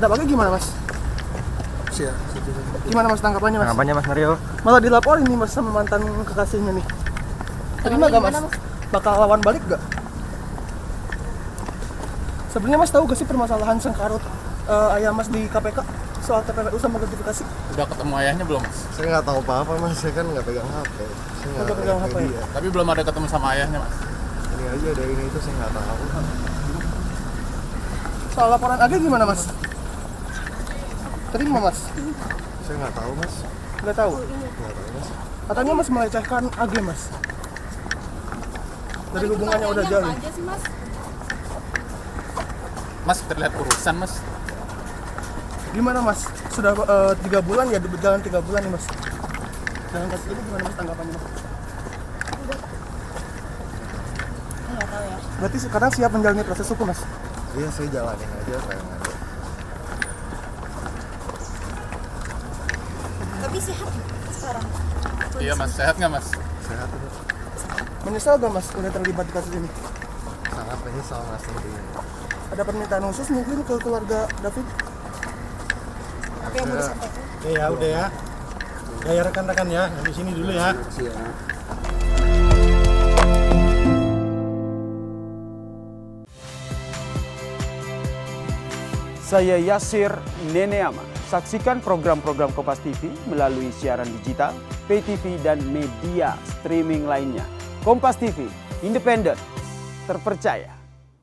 terhadap Age gimana Mas? Siap. Gimana Mas tanggapannya Mas? Tanggapannya Mas Mario? Malah dilaporin nih Mas sama mantan kekasihnya nih. Terima gak Mas? Bakal lawan balik gak? Sebenarnya Mas tahu gak sih permasalahan sengkarut ayah Mas di KPK soal TPPU sama gratifikasi? Udah ketemu ayahnya belum Mas? Saya nggak tahu apa-apa Mas, saya kan nggak pegang HP. Saya Nggak pegang HP. media. Tapi belum ada ketemu sama ayahnya Mas? Ini aja ada ini itu saya nggak tahu. Soal laporan Age gimana Mas? Terima Mas? Saya nggak tahu Mas. Nggak tahu? Nggak tahu Mas. Katanya Mas melecehkan Age Mas. Dari hubungannya udah jauh. Aja sih, Mas. Mas terlihat urusan Mas. Gimana Mas? Sudah 3 bulan ya, berjalan 3 bulan nih Mas. Dalam kasus ini gimana Mas tanggapannya Mas? Enggak tahu ya. Berarti sekarang siap menjalani proses hukum Mas? Iya saya jalanin aja apa yang ada. Tapi sehat sekarang. Iya Mas, sehat nggak Mas? Sehat itu. Menyesal gak Mas udah terlibat di kasus ini? Sangat menyesal Mas tentunya. Ada permintaan khusus mungkin ke keluarga David? Tapi yang mau disampaikan. Ya udah ya. Ya rekan-rekan ya, di sini dulu ya. Saya Yasir Neneama. Saksikan program-program Kompas TV melalui siaran digital, pay TV, dan media streaming lainnya. Kompas TV, independen, terpercaya.